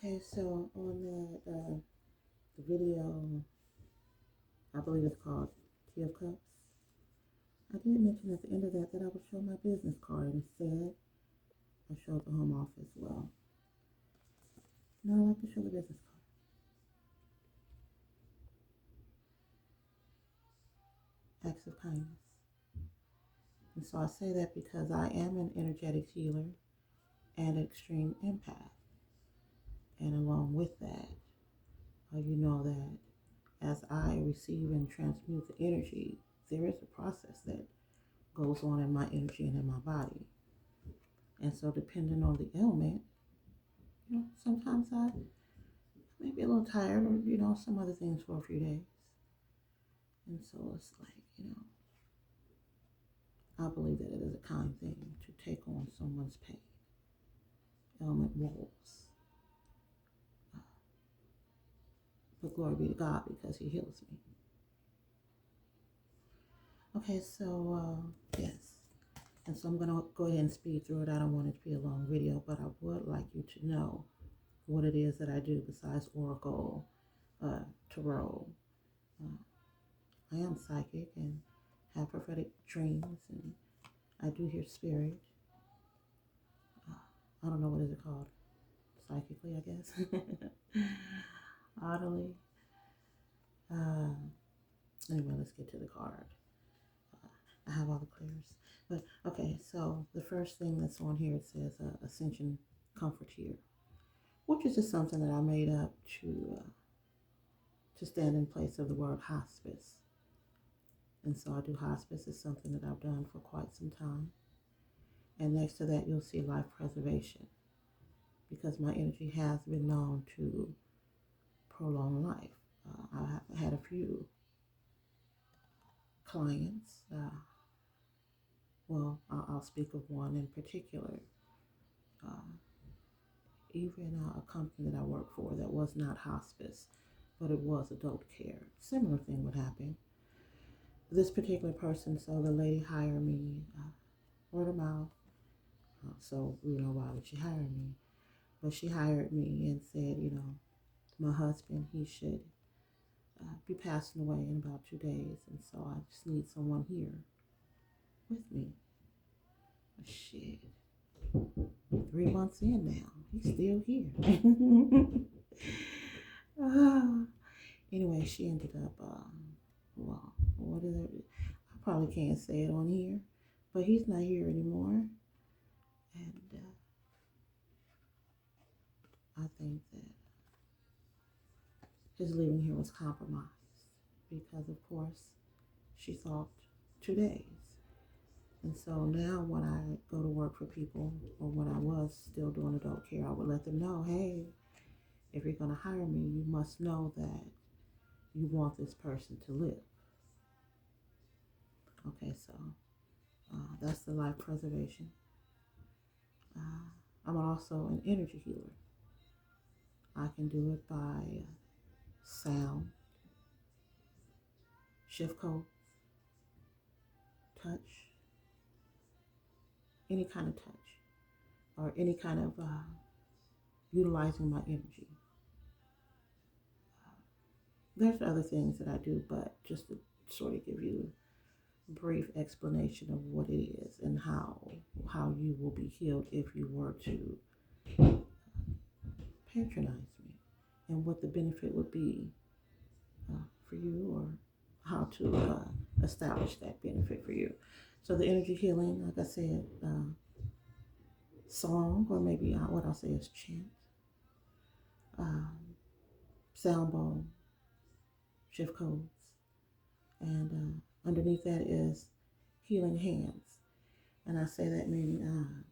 Okay, so on the video, I believe it's called Tea of Cups. I did mention at the end of that I would show my business card. Instead, I showed the home office. Well, no, I like to show the business card. Acts of kindness. And so I say that because I am an energetic healer and extreme empath. And along with that, you know that as I receive and transmute the energy, there is a process that goes on in my energy and in my body. And so depending on the ailment, sometimes I may be a little tired or, some other things for a few days. And so it's like, I believe that it is a kind thing to take on someone's pain, ailment, woes. But glory be to God because he heals me. Okay, so yes. And so I'm going to go ahead and speed through it. I don't want it to be a long video, but I would like you to know what it is that I do besides Oracle, Tarot. I am psychic and have prophetic dreams, and I do hear spirit. I don't know, what is it called? Psychically, I guess. Oddly. Anyway, let's get to the card. I have all the clears. But okay, so the first thing that's on here, it says Ascension Comfortier, which is just something that I made up to stand in place of the word hospice. And so I do hospice. It's something that I've done for quite some time. And next to that, you'll see life preservation, because my energy has been known to prolong life. I have had a few clients. Well, I'll speak of one in particular. Even a company that I worked for that was not hospice, but it was adult care. Similar thing would happen. This particular person, so the lady hired me, word of mouth. So, why would she hire me? But she hired me and said, my husband, he should be passing away in about 2 days. And so I just need someone here with me. But shit, 3 months in now, he's still here. Anyway, she ended up, what is it? I probably can't say it on here, but he's not here anymore. And I think that his leaving here was compromised because, of course, she thought 2 days. And so now when I go to work for people, or when I was still doing adult care, I would let them know, hey, if you're going to hire me, you must know that you want this person to live. Okay, so that's the life preservation. I'm also an energy healer. I can do it by sound, shift codes, touch, any kind of touch, or any kind of utilizing my energy. There's other things that I do, but just to sort of give you a brief explanation of what it is and how you will be healed if you were to patronize me, and what the benefit would be for you, or how to establish that benefit for you. So the energy healing, like I said, song, or maybe what I'll say is chant, sound bowl, shift codes, and underneath that is healing hands. And I say that meaning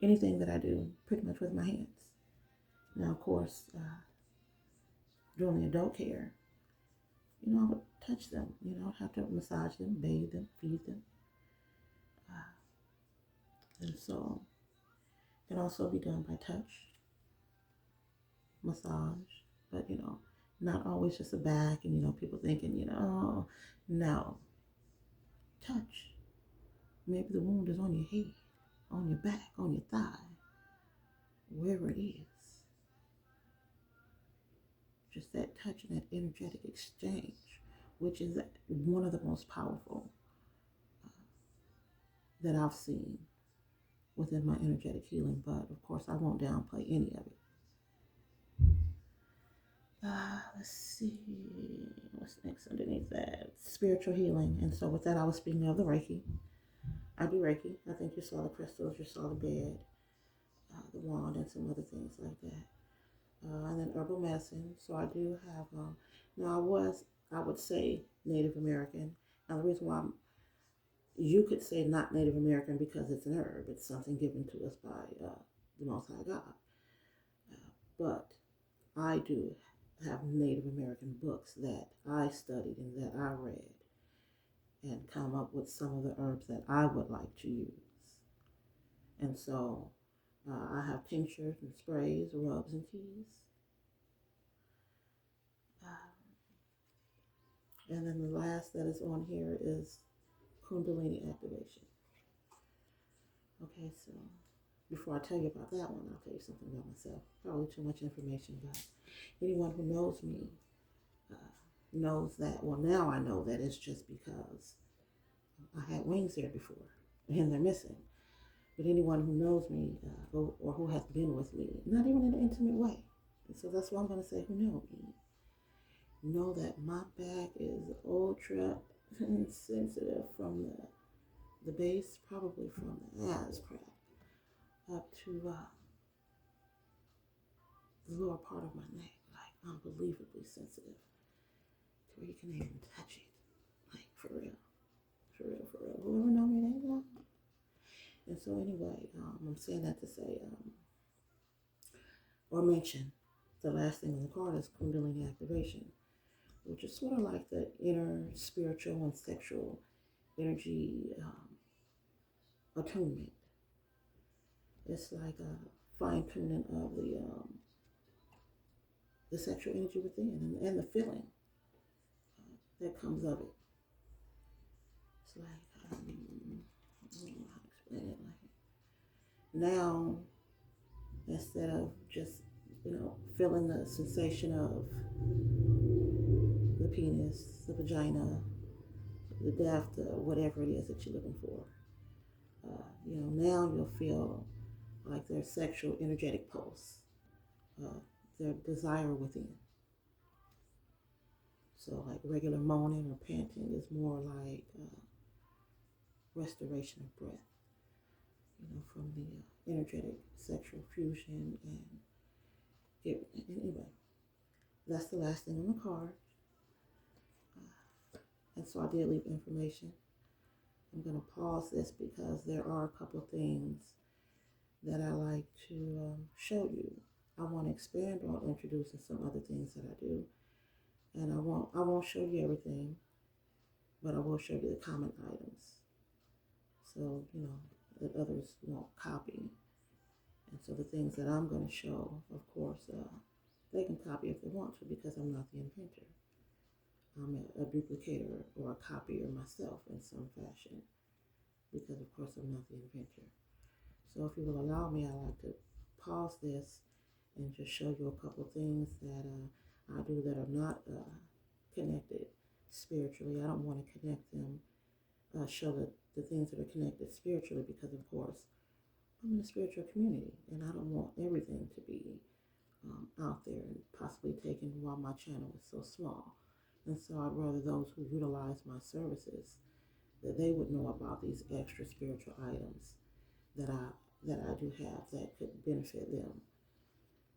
anything that I do pretty much with my hands. Now, of course, during the adult care, I would touch them, I'd have to massage them, bathe them, feed them. And so it can also be done by touch, massage, but, not always just a back, and, people thinking, oh, no. Touch. Maybe the wound is on your head, on your back, on your thigh, wherever it is. just that touch and that energetic exchange, which is one of the most powerful that I've seen within my energetic healing. But of course, I won't downplay any of it. Let's see what's next underneath that. Spiritual healing. And so with that, I was speaking of the Reiki. I do Reiki. I think you saw the crystals, you saw the bed, the wand, and some other things like that. And then herbal medicine. So I do have, now I would say Native American. Now the reason why you could say not Native American because it's an herb. It's something given to us by the Most High God. But I do have Native American books that I studied and that I read and come up with some of the herbs that I would like to use. And so I have tinctures and sprays, rubs and teas. And then the last that is on here is Kundalini activation. Okay, so before I tell you about that one, I'll tell you something about myself. Probably too much information, but anyone who knows me knows that, well, now I know that it's just because I had wings there before and they're missing. But anyone who knows me or who has been with me, not even in an intimate way, and so that's why I'm going to say who know me, know that my back is ultra sensitive from the base, probably from the ass crack up to the lower part of my neck, like unbelievably sensitive, to where you can even touch it, like for real. Whoever know me, they know. And so anyway, I'm saying that to say, or mention, the last thing on the card is Kundalini activation, which is sort of like the inner spiritual and sexual energy attunement. It's like a fine tuning of the sexual energy within and the feeling that comes of it. It's like, I don't know how to explain it. Like now, instead of just, feeling the sensation of the penis, the vagina, the depth, whatever it is that you're looking for, now you'll feel like their sexual energetic pulse, their desire within. So like regular moaning or panting is more like restoration of breath, from the energetic sexual fusion. And anyway, that's the last thing on the card. And so I did leave information. I'm going to pause this because there are a couple of things that I like to show you. I want to expand on introducing some other things that I do. And I won't show you everything, but I will show you the common items. So, that others won't copy. And so the things that I'm going to show, of course, they can copy if they want to because I'm not the inventor. I'm a duplicator or a copier myself in some fashion because, of course, I'm not the inventor. So if you will allow me, I'd like to pause this and just show you a couple things that I do that are not connected spiritually. I don't want to connect them, show the things that are connected spiritually because, of course, I'm in a spiritual community and I don't want everything to be out there and possibly taken while my channel is so small. And so I'd rather those who utilize my services, that they would know about these extra spiritual items that I do have that could benefit them.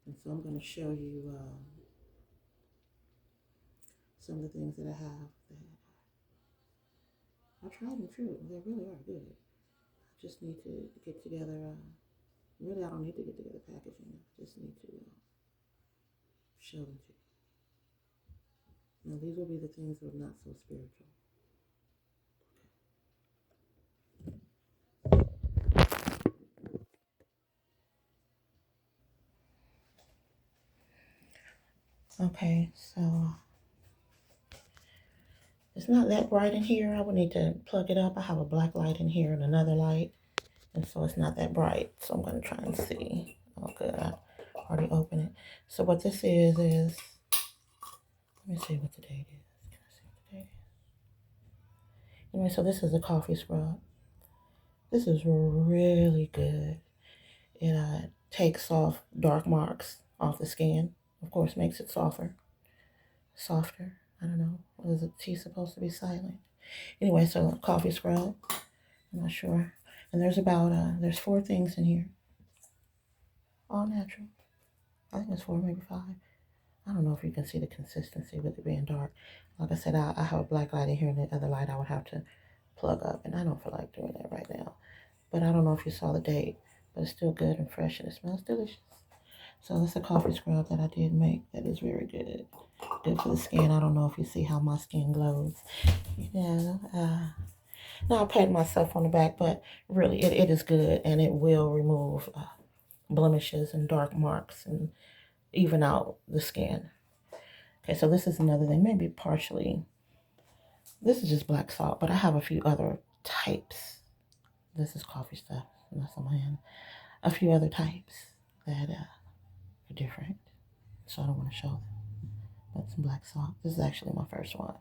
And so I'm going to show you some of the things that I have that I tried and true. They really are good. I just need to get together. Really, I don't need to get together packaging. I just need to show them to you. Now, these will be the things that are not so spiritual. Okay, so it's not that bright in here. I would need to plug it up. I have a black light in here and another light, and so it's not that bright. So I'm going to try and see. Oh, good. I already opened it. So what this is Let me see what the date is. Can I see what the date is? Anyway, so this is a coffee scrub. This is really good. It takes off dark marks off the skin. Of course, makes it softer. I don't know. What is it? T supposed to be silent? Anyway, so coffee scrub. I'm not sure. And there's 4 things in here. All natural. I think it's 4, maybe 5. I don't know if you can see the consistency with it being dark. Like I said, I have a black light in here and the other light I would have to plug up. And I don't feel like doing that right now. But I don't know if you saw the date. But it's still good and fresh and it smells delicious. So that's a coffee scrub that I did make that is very good. Good for the skin. I don't know if you see how my skin glows. Now I pat myself on the back, but really it is good and it will remove blemishes and dark marks and even out the skin. Okay, so this is another thing, maybe partially. This is just black salt, but I have a few other types. This is coffee stuff, and that's on my hand. A few other types that are different, so I don't want to show them. But some black salt. This is actually my first one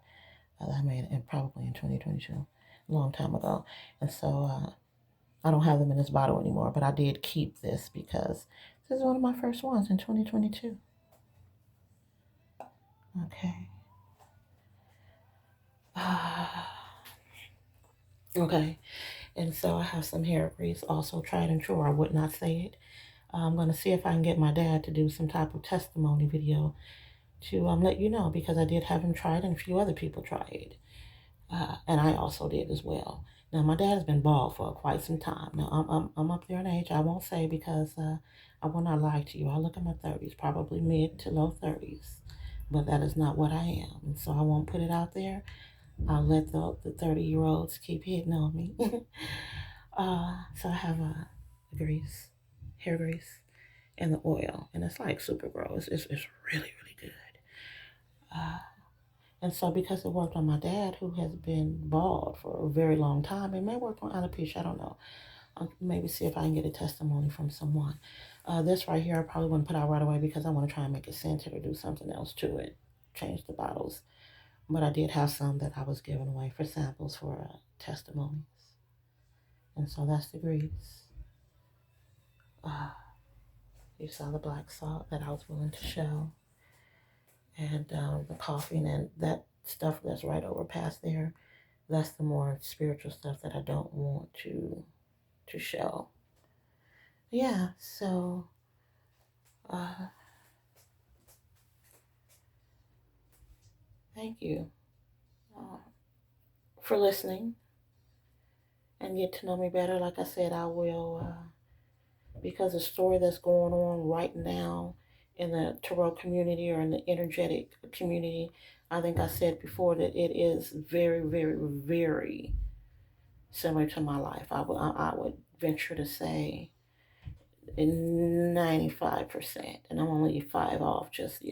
that I made, and probably in 2022, a long time ago. And so I don't have them in this bottle anymore, but I did keep this because this is one of my first ones in 2022. Okay. Okay. And so I have some hair grease, also tried and true. I would not say it. I'm going to see if I can get my dad to do some type of testimony video to let you know, because I did have him try it and a few other people tried. And I also did as well. Now, my dad has been bald for quite some time. Now, I'm up there in age. I won't say because I will not lie to you. I look in my 30s, probably mid to low 30s. But that is not what I am. And so I won't put it out there. I'll let the 30-year-olds keep hitting on me. So I have grease, hair grease, and the oil. And it's like super gross. It's really, really good. And so because it worked on my dad, who has been bald for a very long time, it may work on alopecia, I don't know. I'll maybe see if I can get a testimony from someone. This right here, I probably wouldn't put out right away because I want to try and make it scented or do something else to it, change the bottles. But I did have some that I was giving away for samples for testimonies. And so that's the grease. You saw the black salt that I was willing to show. And the coffee and that stuff that's right over past there, that's the more spiritual stuff that I don't want to show. Yeah, so thank you for listening and get to know me better. Like I said, I will, because the story that's going on right now in the tarot community or in the energetic community, I think I said before that it is very, very, very similar to my life. I would venture to say 95%, and I'm only 5 off, just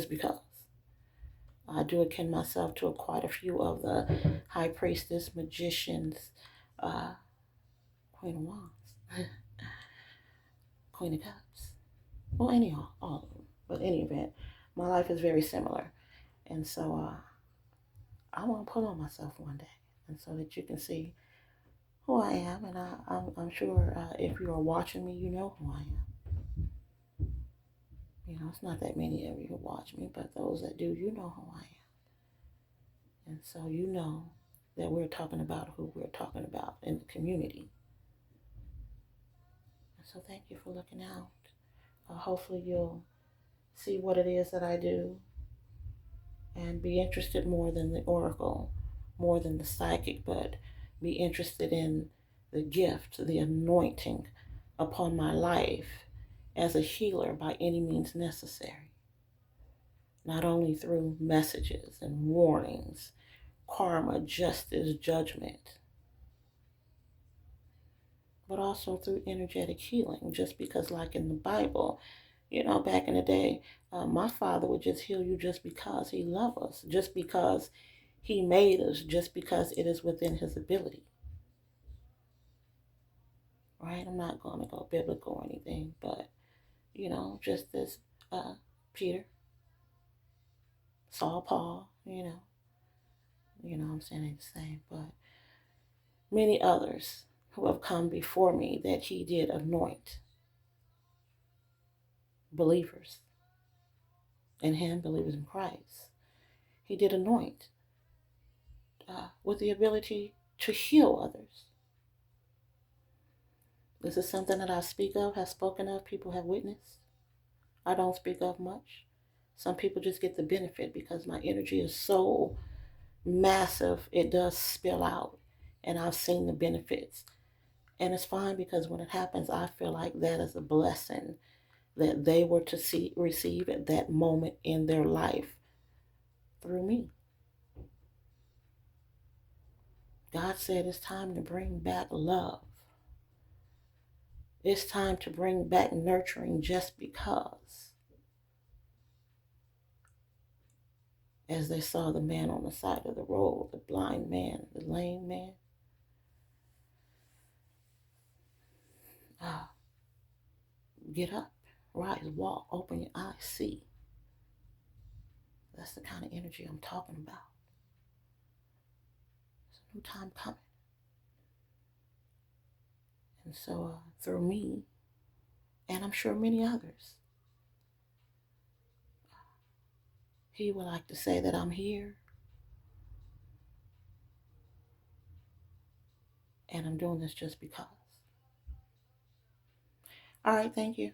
because. I do akin myself to quite a few of the high priestess, magicians, Queen of Wands, Queen of Cups. Well, anyhow, all of them. But any event, my life is very similar. And so I want to pull on myself one day, and so that you can see who I am. And I'm sure if you are watching me, you know who I am. You know, it's not that many of you who watch me, but those that do, you know who I am. And so you know that we're talking about who we're talking about in the community. And so thank you for looking out. Hopefully you'll see what it is that I do and be interested more than the oracle, more than the psychic, but be interested in the gift, the anointing upon my life as a healer by any means necessary. Not only through messages and warnings, karma, justice, judgment, but also through energetic healing. Just because, like in the Bible, back in the day, my Father would just heal you just because he loved us, just because he made us, just because it is within his ability. Right? I'm not going to go biblical or anything, but, just this Peter, Saul, Paul, I'm saying ain't the same, but many others who have come before me that he did anoint believers in him, believers in Christ. He did anoint with the ability to heal others. This is something that I speak of, have spoken of, people have witnessed. I don't speak of much. Some people just get the benefit because my energy is so massive, it does spill out. And I've seen the benefits. And it's fine because when it happens, I feel like that is a blessing that they were to receive at that moment in their life through me. God said it's time to bring back love. It's time to bring back nurturing just because. As they saw the man on the side of the road, the blind man, the lame man. Get up, rise, walk, open your eyes, see. That's the kind of energy I'm talking about. It's a new time coming. And so through me, and I'm sure many others, he would like to say that I'm here and I'm doing this just because. All right, thank you.